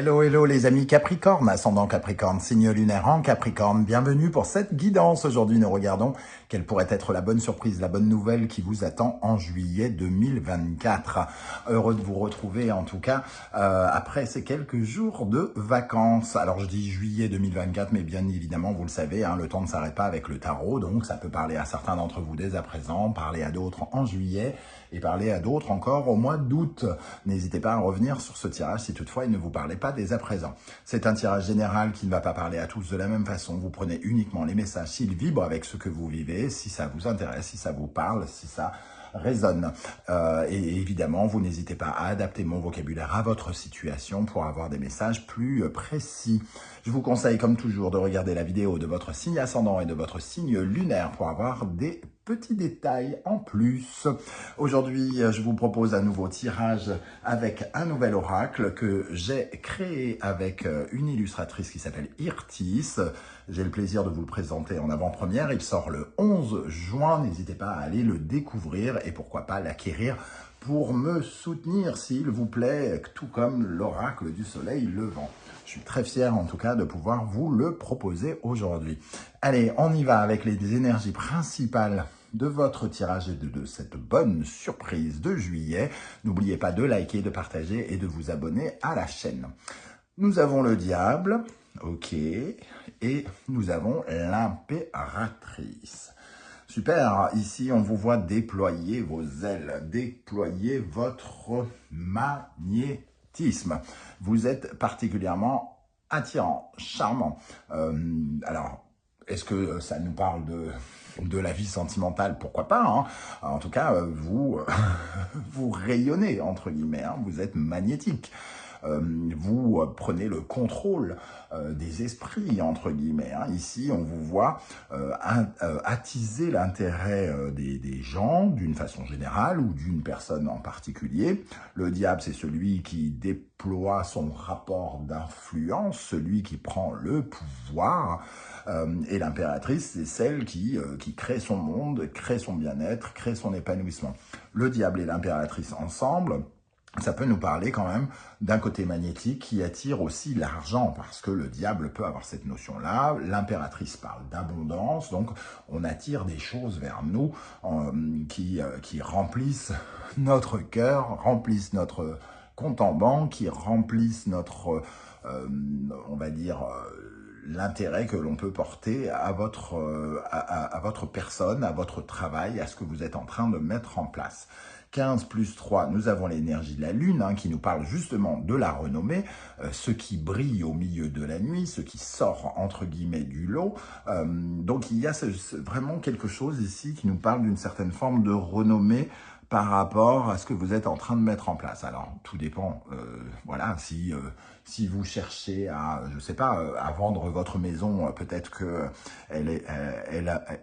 Hello, hello les amis Capricorne, ascendant Capricorne, signe lunaire en Capricorne. Bienvenue pour cette guidance. Aujourd'hui, nous regardons quelle pourrait être la bonne surprise, la bonne nouvelle qui vous attend en juillet 2024. Heureux de vous retrouver en tout cas après ces quelques jours de vacances. Alors je dis juillet 2024, mais bien évidemment, vous le savez, le temps ne s'arrête pas avec le tarot. Donc ça peut parler à certains d'entre vous dès à présent, parler à d'autres en juillet et parler à d'autres encore au mois d'août. N'hésitez pas à revenir sur ce tirage si toutefois il ne vous parlait pas dès à présent. C'est un tirage général qui ne va pas parler à tous de la même façon. Vous prenez uniquement les messages s'ils vibrent avec ce que vous vivez, si ça vous intéresse, si ça vous parle, si ça résonne. Et évidemment, vous n'hésitez pas à adapter mon vocabulaire à votre situation pour avoir des messages plus précis. Je vous conseille, comme toujours, de regarder la vidéo de votre signe ascendant et de votre signe lunaire pour avoir des petits détails en plus. Aujourd'hui, je vous propose un nouveau tirage avec un nouvel oracle que j'ai créé avec une illustratrice qui s'appelle Irtis. J'ai le plaisir de vous le présenter en avant-première. Il sort le 11 juin. N'hésitez pas à aller le découvrir et pourquoi pas l'acquérir pour me soutenir, s'il vous plaît, tout comme l'oracle du soleil levant. Je suis très fier en tout cas de pouvoir vous le proposer aujourd'hui. Allez, on y va avec les énergies principales de votre tirage et de cette bonne surprise de juillet. N'oubliez pas de liker, de partager et de vous abonner à la chaîne. Nous avons le diable, ok, et nous avons l'impératrice. Super, ici on vous voit déployer vos ailes, déployer votre magnétisme. Vous êtes particulièrement attirant, charmant. Alors, est-ce que ça nous parle de la vie sentimentale? Pourquoi pas, En tout cas, vous, vous rayonnez, entre guillemets, vous êtes magnétique. Vous prenez le contrôle des esprits, entre guillemets. Ici, on vous voit attiser l'intérêt des gens d'une façon générale ou d'une personne en particulier. Le diable, c'est celui qui déploie son rapport d'influence, celui qui prend le pouvoir. Et l'impératrice, c'est celle qui crée son monde, crée son bien-être, crée son épanouissement. Le diable et l'impératrice ensemble, ça peut nous parler quand même d'un côté magnétique qui attire aussi l'argent, parce que le diable peut avoir cette notion-là. L'impératrice parle d'abondance, donc on attire des choses vers nous qui remplissent notre cœur, remplissent notre compte en banque, qui remplissent notre, on va dire, l'intérêt que l'on peut porter à votre personne, à votre travail, à ce que vous êtes en train de mettre en place. 15 plus 3, nous avons l'énergie de la Lune qui nous parle justement de la renommée, ce qui brille au milieu de la nuit, ce qui sort entre guillemets du lot. Donc il y a vraiment quelque chose ici qui nous parle d'une certaine forme de renommée par rapport à ce que vous êtes en train de mettre en place. Alors, tout dépend, voilà, si vous cherchez à, je sais pas, à vendre votre maison, peut-être que elle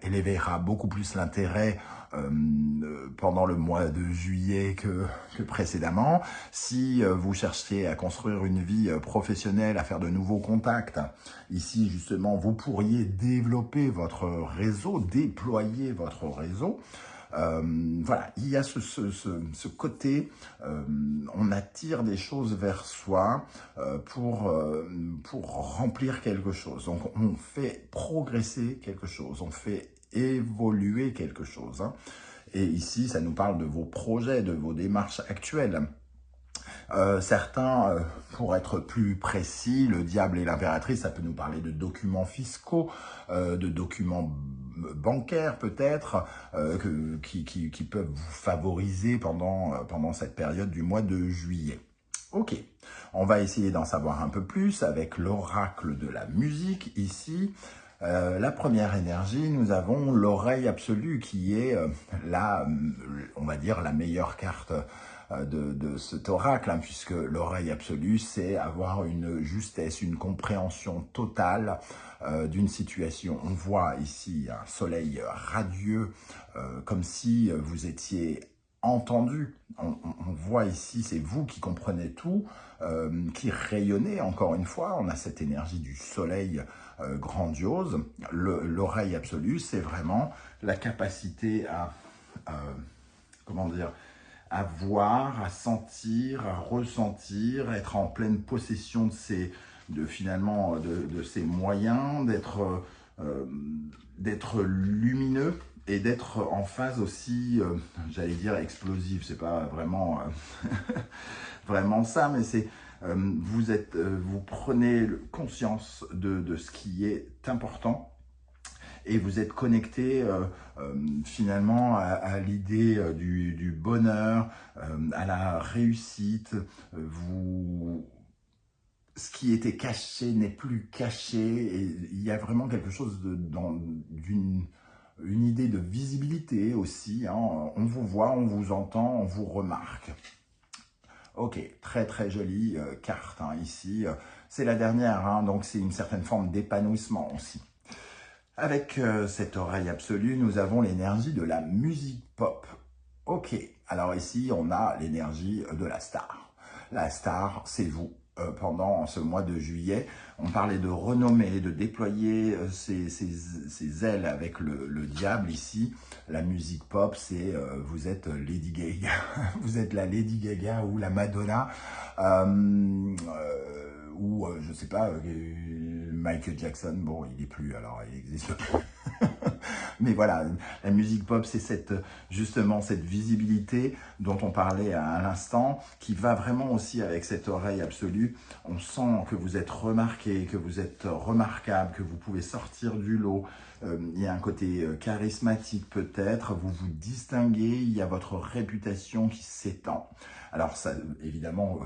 éveillera beaucoup plus l'intérêt pendant le mois de juillet que précédemment. Si vous cherchez à construire une vie professionnelle, à faire de nouveaux contacts, ici, justement, vous pourriez développer votre réseau, déployer votre réseau. Voilà, il y a ce côté, on attire des choses vers soi pour remplir quelque chose. Donc, on fait progresser quelque chose, on fait évoluer quelque chose. Et ici, ça nous parle de vos projets, de vos démarches actuelles. Certains, pour être plus précis, le diable et l'impératrice, ça peut nous parler de documents fiscaux, de documents bancaires peut-être, qui peuvent vous favoriser pendant cette période du mois de juillet. Ok, on va essayer d'en savoir un peu plus avec l'oracle de la musique ici. La première énergie, nous avons l'oreille absolue qui est on va dire, la meilleure carte de cet oracle, puisque l'oreille absolue, c'est avoir une justesse, une compréhension totale d'une situation. On voit ici un soleil radieux, comme si vous étiez entendu. On voit ici, c'est vous qui comprenez tout, qui rayonnez, encore une fois. On a cette énergie du soleil grandiose. L'oreille absolue, c'est vraiment la capacité à comment dire, à voir, à sentir, à ressentir, être en pleine possession finalement de ses moyens, d'être lumineux et d'être en phase aussi, j'allais dire explosif, c'est pas vraiment vraiment ça, mais c'est vous prenez conscience de ce qui est important et vous êtes connecté finalement à l'idée du bonheur, à la réussite. Ce qui était caché n'est plus caché et il y a vraiment quelque chose d'une une idée de visibilité aussi. Hein. On vous voit, on vous entend, on vous remarque. Ok, très très jolie carte hein, ici. C'est la dernière, hein, donc c'est une certaine forme d'épanouissement aussi. Avec cette oreille absolue, nous avons l'énergie de la musique pop. Ok, alors ici, on a l'énergie de la star. La star, c'est vous. Pendant ce mois de juillet, on parlait de renommer, de déployer ses ailes avec le diable ici. La musique pop, c'est vous êtes Lady Gaga, vous êtes la Lady Gaga ou la Madonna, ou je sais pas, Michael Jackson, bon il est plus alors il existe plus. Mais voilà, la musique pop, c'est justement cette visibilité dont on parlait à l'instant, qui va vraiment aussi avec cette oreille absolue. On sent que vous êtes remarqué, que vous êtes remarquable, que vous pouvez sortir du lot. Il y a un côté charismatique peut-être, vous vous distinguez, il y a votre réputation qui s'étend. Alors ça, évidemment,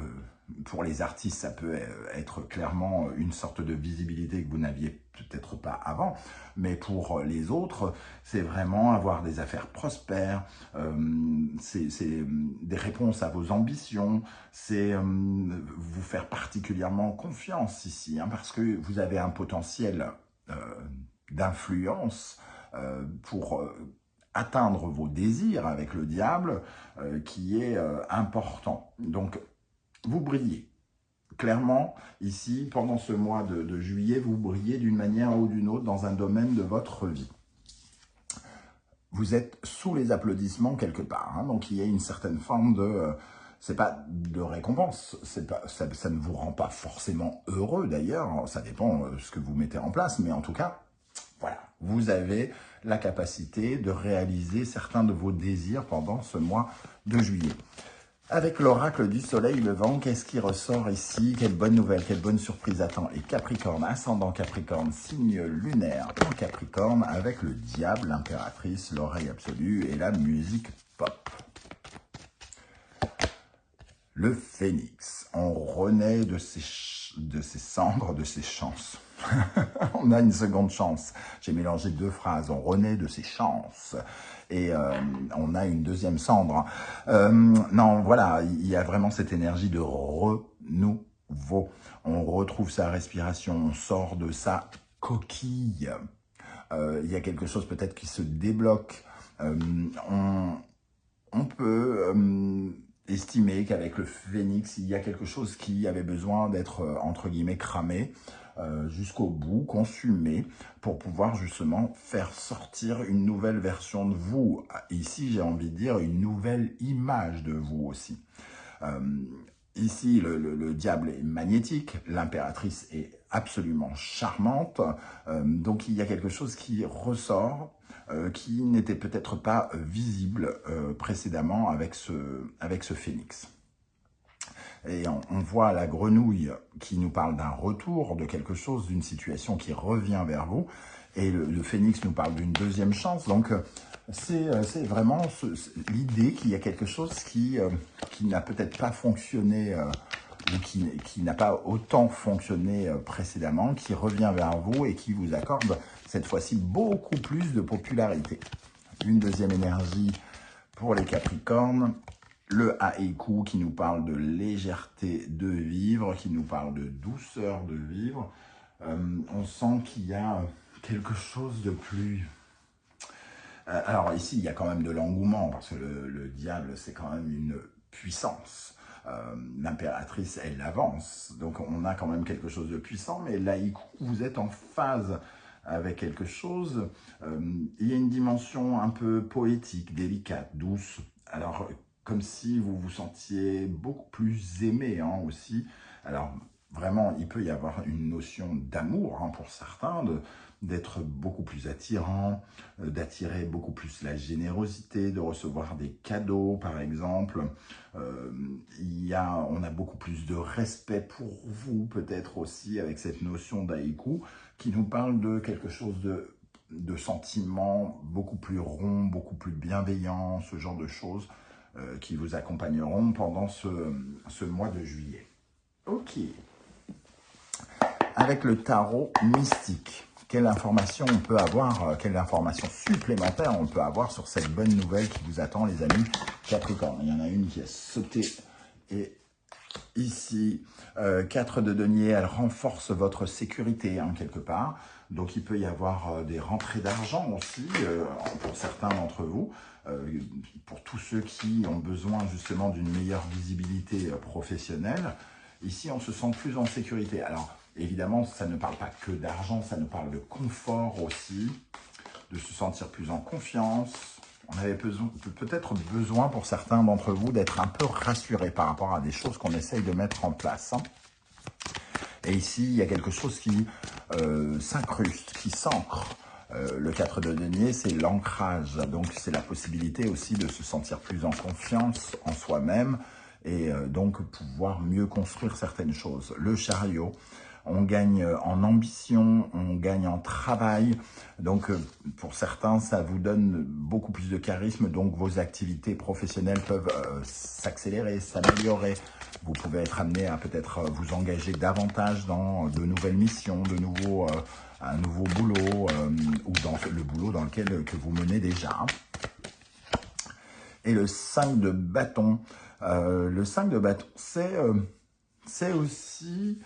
pour les artistes, ça peut être clairement une sorte de visibilité que vous n'aviez peut-être pas avant, mais pour les autres, c'est vraiment avoir des affaires prospères, c'est des réponses à vos ambitions, c'est vous faire particulièrement confiance ici, hein, parce que vous avez un potentiel d'influence pour atteindre vos désirs avec le diable qui est important. Donc, vous brillez. Clairement, ici, pendant ce mois de juillet, vous brillez d'une manière ou d'une autre dans un domaine de votre vie. Vous êtes sous les applaudissements quelque part, hein, donc il y a une certaine forme de... c'est pas de récompense, ça ne vous rend pas forcément heureux d'ailleurs, ça dépend de ce que vous mettez en place, mais en tout cas, voilà, vous avez la capacité de réaliser certains de vos désirs pendant ce mois de juillet. Avec l'oracle du soleil levant, qu'est-ce qui ressort ici? Quelle bonne nouvelle, quelle bonne surprise attend les Capricornes, ascendant Capricorne, signe lunaire en Capricorne, avec le diable, l'impératrice, l'oreille absolue et la musique pop. Le phénix, on renaît de ses cendres, de ses chances. On a une seconde chance. J'ai mélangé deux phrases. On renaît de ses chances. Et on a une deuxième cendre. Non, voilà, il y a vraiment cette énergie de renouveau. On retrouve sa respiration, on sort de sa coquille. Il y a quelque chose peut-être qui se débloque. On peut estimer qu'avec le phénix, il y a quelque chose qui avait besoin d'être, entre guillemets, cramé jusqu'au bout, consumé, pour pouvoir justement faire sortir une nouvelle version de vous. Ici, j'ai envie de dire une nouvelle image de vous aussi. Ici, le diable est magnétique, l'impératrice est absolument charmante, donc il y a quelque chose qui ressort, qui n'était peut-être pas visible précédemment avec ce phénix. Et on voit la grenouille qui nous parle d'un retour, de quelque chose, d'une situation qui revient vers vous. Et le phénix nous parle d'une deuxième chance. Donc, c'est vraiment l'idée qu'il y a quelque chose qui n'a peut-être pas fonctionné ou qui n'a pas autant fonctionné précédemment, qui revient vers vous et qui vous accorde cette fois-ci beaucoup plus de popularité. Une deuxième énergie pour les Capricornes. Le haïku qui nous parle de légèreté de vivre, qui nous parle de douceur de vivre. On sent qu'il y a quelque chose de plus... alors ici, il y a quand même de l'engouement, parce que le diable, c'est quand même une puissance. L'impératrice, elle avance. Donc on a quand même quelque chose de puissant, mais l'haïku, vous êtes en phase avec quelque chose. Il y a une dimension un peu poétique, délicate, douce. Alors, comme si vous vous sentiez beaucoup plus aimé hein, aussi. Alors, vraiment, il peut y avoir une notion d'amour hein, pour certains, d'être beaucoup plus attirant, d'attirer beaucoup plus la générosité, de recevoir des cadeaux, par exemple. On a beaucoup plus de respect pour vous, peut-être aussi, avec cette notion d'haïku, qui nous parle de quelque chose de sentiments beaucoup plus ronds, beaucoup plus bienveillants, ce genre de choses qui vous accompagneront pendant ce mois de juillet. Ok. Avec le tarot mystique, quelle information on peut avoir, quelle information supplémentaire on peut avoir sur cette bonne nouvelle qui vous attend, les amis Capricorne. Il y en a une qui a sauté et ici, 4 de denier, elle renforce votre sécurité hein, quelque part. Donc il peut y avoir des rentrées d'argent aussi pour certains d'entre vous. Pour tous ceux qui ont besoin justement d'une meilleure visibilité professionnelle. Ici, on se sent plus en sécurité. Alors, évidemment, ça ne parle pas que d'argent, ça nous parle de confort aussi, de se sentir plus en confiance. On avait peut-être besoin pour certains d'entre vous d'être un peu rassurés par rapport à des choses qu'on essaye de mettre en place. Hein. Et ici, il y a quelque chose qui s'incruste, qui s'ancre. Le 4 de denier, c'est l'ancrage. Donc, c'est la possibilité aussi de se sentir plus en confiance en soi-même et donc pouvoir mieux construire certaines choses. Le chariot, on gagne en ambition, on gagne en travail. Donc, pour certains, ça vous donne beaucoup plus de charisme. Donc, vos activités professionnelles peuvent s'accélérer, s'améliorer. Vous pouvez être amené à peut-être vous engager davantage dans de nouvelles missions, un nouveau boulot ou dans le boulot dans lequel que vous menez déjà. Et le 5 de bâton. Le 5 de bâton, c'est aussi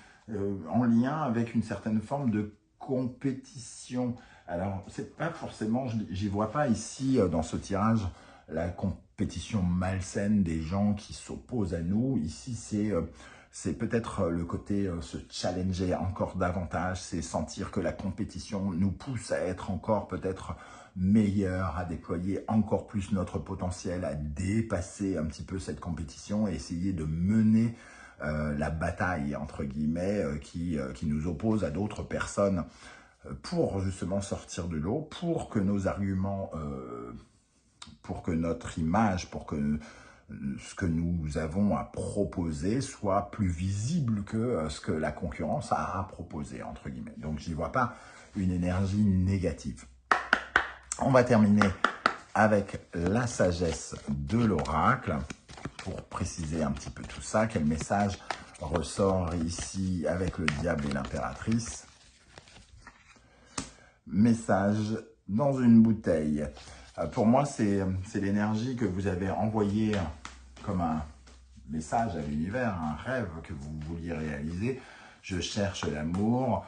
en lien avec une certaine forme de compétition. Alors, c'est pas forcément, j'y vois pas ici dans ce tirage la compétition malsaine des gens qui s'opposent à nous. Ici, c'est peut-être le côté se challenger encore davantage, c'est sentir que la compétition nous pousse à être encore peut-être meilleur, à déployer encore plus notre potentiel, à dépasser un petit peu cette compétition et essayer de mener la bataille, entre guillemets, qui nous oppose à d'autres personnes pour justement sortir de l'eau, pour que nos arguments, pour que notre image, pour que ce que nous avons à proposer soit plus visible que ce que la concurrence a à proposer, entre guillemets. Donc, j'y vois pas une énergie négative. On va terminer avec la sagesse de l'oracle pour préciser un petit peu tout ça. Quel message ressort ici avec le diable et l'impératrice? Message dans une bouteille. Pour moi, c'est l'énergie que vous avez envoyée comme un message à l'univers, un rêve que vous vouliez réaliser. Je cherche l'amour.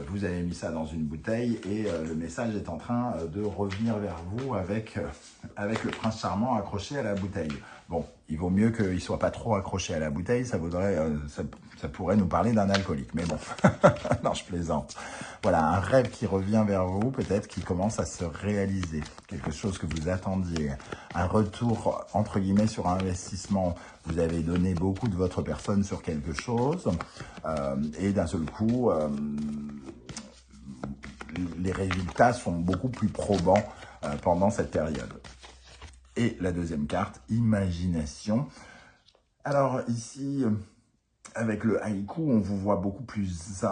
Vous avez mis ça dans une bouteille et le message est en train de revenir vers vous avec le prince charmant accroché à la bouteille. Bon, il vaut mieux qu'il ne soit pas trop accroché à la bouteille, ça pourrait nous parler d'un alcoolique, mais bon, non, je plaisante. Voilà, un rêve qui revient vers vous, peut-être qui commence à se réaliser, quelque chose que vous attendiez, un retour, entre guillemets, sur un investissement. Vous avez donné beaucoup de votre personne sur quelque chose, et d'un seul coup, les résultats sont beaucoup plus probants pendant cette période. Et la deuxième carte, imagination. Alors ici, avec le haïku, on vous voit beaucoup plus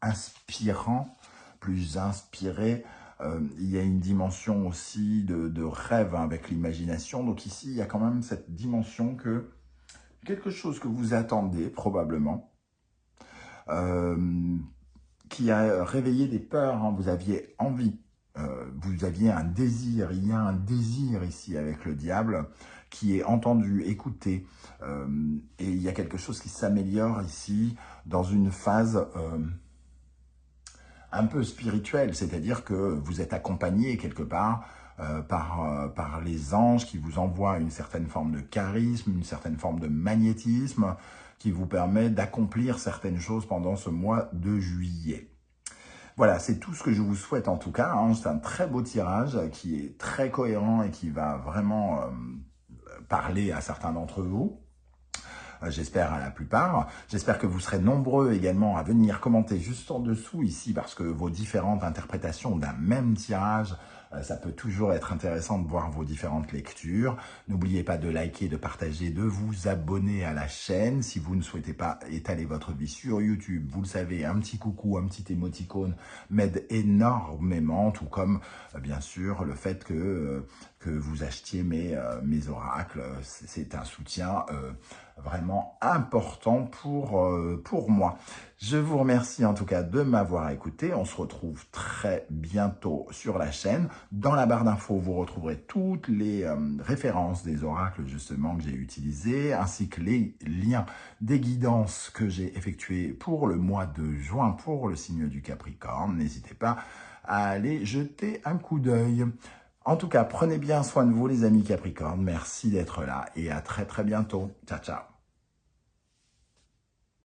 inspirant, plus inspiré. Il y a une dimension aussi de rêve avec l'imagination. Donc ici, il y a quand même cette dimension que quelque chose que vous attendez probablement, qui a réveillé des peurs, hein, vous aviez envie. Vous aviez un désir, il y a un désir ici avec le diable qui est entendu, écouté, et il y a quelque chose qui s'améliore ici dans une phase un peu spirituelle, c'est-à-dire que vous êtes accompagné quelque part par les anges qui vous envoient une certaine forme de charisme, une certaine forme de magnétisme qui vous permet d'accomplir certaines choses pendant ce mois de juillet. Voilà, c'est tout ce que je vous souhaite en tout cas, hein. C'est un très beau tirage qui est très cohérent et qui va vraiment parler à certains d'entre vous. J'espère à la plupart. J'espère que vous serez nombreux également à venir commenter juste en dessous ici parce que vos différentes interprétations d'un même tirage, ça peut toujours être intéressant de voir vos différentes lectures. N'oubliez pas de liker, de partager, de vous abonner à la chaîne. Si vous ne souhaitez pas étaler votre vie sur YouTube, vous le savez, un petit coucou, un petit émoticône m'aide énormément, tout comme bien sûr le fait que vous achetiez mes oracles. C'est un soutien vraiment important pour moi. Je vous remercie en tout cas de m'avoir écouté. On se retrouve très bientôt sur la chaîne. Dans la barre d'infos, vous retrouverez toutes les références des oracles justement que j'ai utilisés, ainsi que les liens des guidances que j'ai effectuées pour le mois de juin pour le signe du Capricorne. N'hésitez pas à aller jeter un coup d'œil. En tout cas, prenez bien soin de vous les amis Capricorne. Merci d'être là et à très très bientôt. Ciao, ciao.